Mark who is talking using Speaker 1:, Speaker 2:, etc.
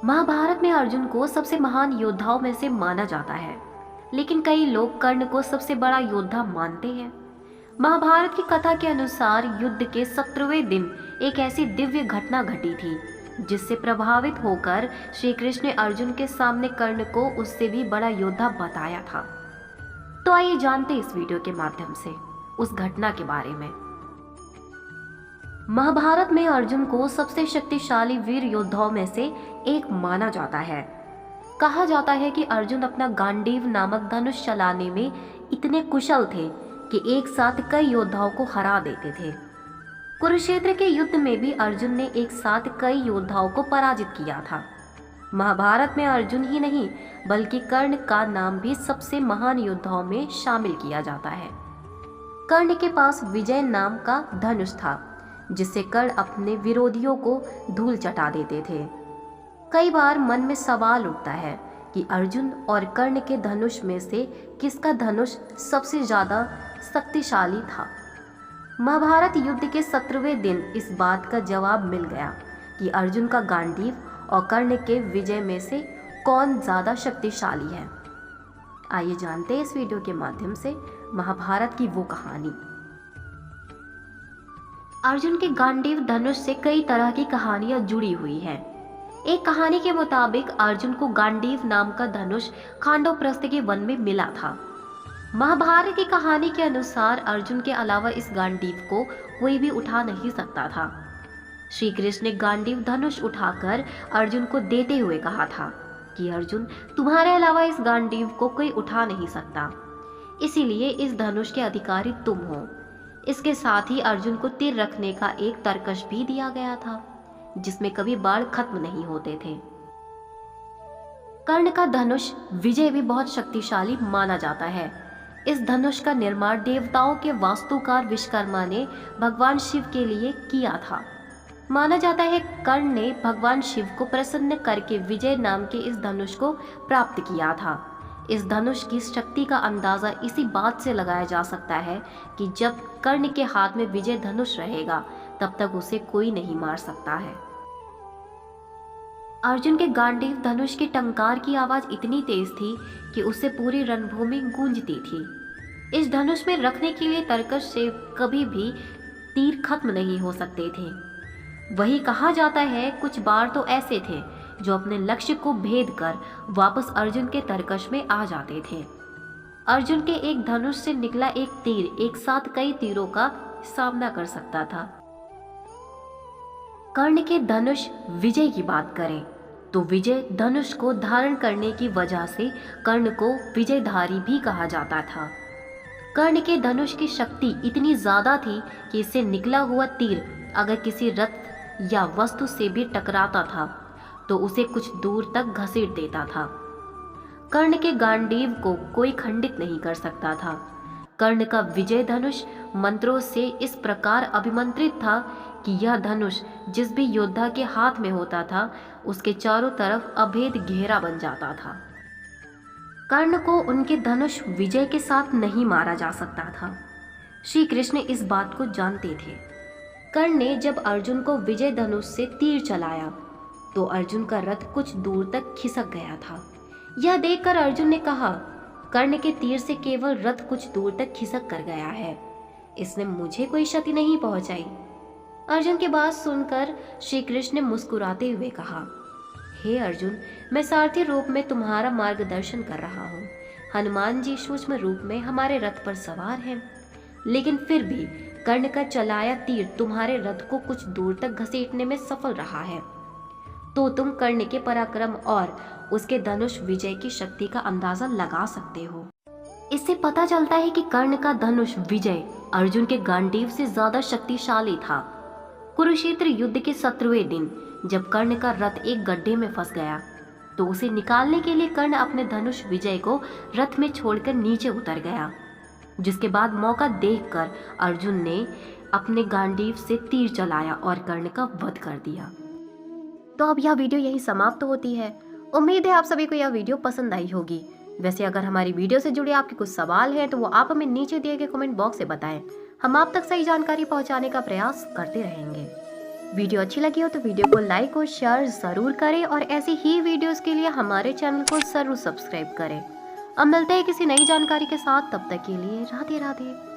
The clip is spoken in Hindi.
Speaker 1: महाभारत में अर्जुन को सबसे महान योद्धाओं में से माना जाता है, लेकिन कई लोग कर्ण को सबसे बड़ा योद्धा मानते हैं। महाभारत की कथा के अनुसार युद्ध के 17वें दिन एक ऐसी दिव्य घटना घटी थी जिससे प्रभावित होकर श्री कृष्ण ने अर्जुन के सामने कर्ण को उससे भी बड़ा योद्धा बताया था। तो आइए जानते इस वीडियो के माध्यम से उस घटना के बारे में। महाभारत में अर्जुन को सबसे शक्तिशाली वीर योद्धाओं में से एक माना जाता है। कहा जाता है कि अर्जुन अपना गांडीव नामक धनुष चलाने में इतने कुशल थे कि एक साथ कई योद्धाओं को हरा देते थे। कुरुक्षेत्र के युद्ध में भी अर्जुन ने एक साथ कई योद्धाओं को पराजित किया था। महाभारत में अर्जुन ही नहीं बल्कि कर्ण का नाम भी सबसे महान योद्धाओं में शामिल किया जाता है। कर्ण के पास विजय नाम का धनुष था जिससे कर्ण अपने विरोधियों को धूल चटा देते थे। कई बार मन में सवाल उठता है कि अर्जुन और कर्ण के धनुष में से किसका धनुष सबसे ज्यादा शक्तिशाली था। महाभारत युद्ध के 17वें दिन इस बात का जवाब मिल गया कि अर्जुन का गांडीव और कर्ण के विजय में से कौन ज्यादा शक्तिशाली है। आइए जानते हैं इस वीडियो के माध्यम से महाभारत की वो कहानी। अर्जुन के गांडीव धनुष से कई तरह की कहानियां जुड़ी हुई हैं। एक कहानी के मुताबिक अर्जुन को गांडीव नाम का धनुष खांडवप्रस्थ के वन में मिला था। महाभारत की कहानी के अनुसार अर्जुन के अलावा इस गांडीव को कोई भी उठा नहीं सकता था। श्री कृष्ण ने गांडीव धनुष उठाकर अर्जुन को देते हुए कहा था कि अर्जुन, तुम्हारे अलावा इस गांडीव को कोई उठा नहीं सकता, इसीलिए इस धनुष के अधिकारी तुम हो। इसके साथ ही अर्जुन को तीर रखने का एक तरकश भी दिया गया था जिसमें कभी बाण खत्म नहीं होते थे। कर्ण का धनुष विजय भी बहुत शक्तिशाली माना जाता है। इस धनुष का निर्माण देवताओं के वास्तुकार विश्वकर्मा ने भगवान शिव के लिए किया था। माना जाता है कर्ण ने भगवान शिव को प्रसन्न करके विजय नाम के इस धनुष को प्राप्त किया था। इस धनुष की शक्ति का अंदाजा इसी बात से लगाया जा सकता है कि जब कर्ण के हाथ में विजय धनुष रहेगा तब तक उसे कोई नहीं मार सकता है। अर्जुन के गांडीव धनुष के टंकार की आवाज इतनी तेज थी कि उससे पूरी रणभूमि गूंजती थी। इस धनुष में रखने के लिए तरकश से कभी भी तीर खत्म नहीं हो सकते थे। वही कहा जाता है कुछ बार तो ऐसे थे जो अपने लक्ष्य को भेद कर वापस अर्जुन के तरकश में आ जाते थे। अर्जुन के एक धनुष से निकला एक तीर एक साथ कई तीरों का सामना कर सकता था। कर्ण के धनुष विजय की बात करें तो विजय धनुष को धारण करने की वजह से कर्ण को विजयधारी भी कहा जाता था। कर्ण के धनुष की शक्ति इतनी ज्यादा थी कि इससे निकला हुआ तीर अगर किसी रथ या वस्तु से भी टकराता था तो उसे कुछ दूर तक घसीट देता था। कर्ण के गांडीव को कोई खंडित नहीं कर सकता था। कर्ण का विजय धनुष मंत्रों से इस प्रकार अभिमंत्रित था कि यह धनुष जिस भी योद्धा के हाथ में होता था उसके चारों तरफ अभेद घेरा बन जाता था। कर्ण को उनके धनुष विजय के साथ नहीं मारा जा सकता था। श्री कृष्ण इस बात को जानते थे। कर्ण ने जब अर्जुन को विजय धनुष से तीर चलाया तो अर्जुन का रथ कुछ दूर तक खिसक गया था। यह देखकर अर्जुन ने कहा, कर्ण के तीर से केवल रथ कुछ दूर तक खिसक कर गया है, इसने मुझे कोई क्षति नहीं पहुंचाई। अर्जुन की बात सुनकर श्री कृष्ण ने मुस्कुराते हुए कहा, हे अर्जुन, मैं सारथी रूप में तुम्हारा मार्गदर्शन कर रहा हूँ। हनुमान जी सूक्ष्म रूप में हमारे रथ पर सवार हैं, लेकिन फिर भी कर्ण का चलाया तीर तुम्हारे रथ को कुछ दूर तक घसीटने में सफल रहा है। तो तुम कर्ण के पराक्रम और उसके धनुष विजय की शक्ति का अंदाजा लगा सकते हो। इससे पता चलता है कि कर्ण का धनुष विजय अर्जुन के गांडीव से ज्यादा शक्तिशाली था। कुरुक्षेत्र युद्ध के 17वें दिन जब कर्ण का रथ एक गड्ढे में फंस गया तो उसे निकालने के लिए कर्ण अपने धनुष विजय को रथ में छोड़कर नीचे उतर गया, जिसके बाद मौका देखकर अर्जुन ने अपने गांडीव से तीर चलाया और कर्ण का वध कर दिया। तो अब यह वीडियो यही समाप्त होती है। उम्मीद है आप सभी को यह वीडियो पसंद आई होगी। वैसे अगर हमारी वीडियो से जुड़े आपके कुछ सवाल हैं तो वो आप हमें नीचे दिए गए कमेंट बॉक्स से बताएं। हम आप तक सही जानकारी पहुंचाने का प्रयास करते रहेंगे। वीडियो अच्छी लगी हो तो वीडियो को लाइक और शेयर ज़रूर करें और ऐसी ही वीडियोस के लिए हमारे चैनल को ज़रूर सब्सक्राइब करें। अब मिलते हैं किसी नई जानकारी के साथ, तब तक के लिए राधे राधे।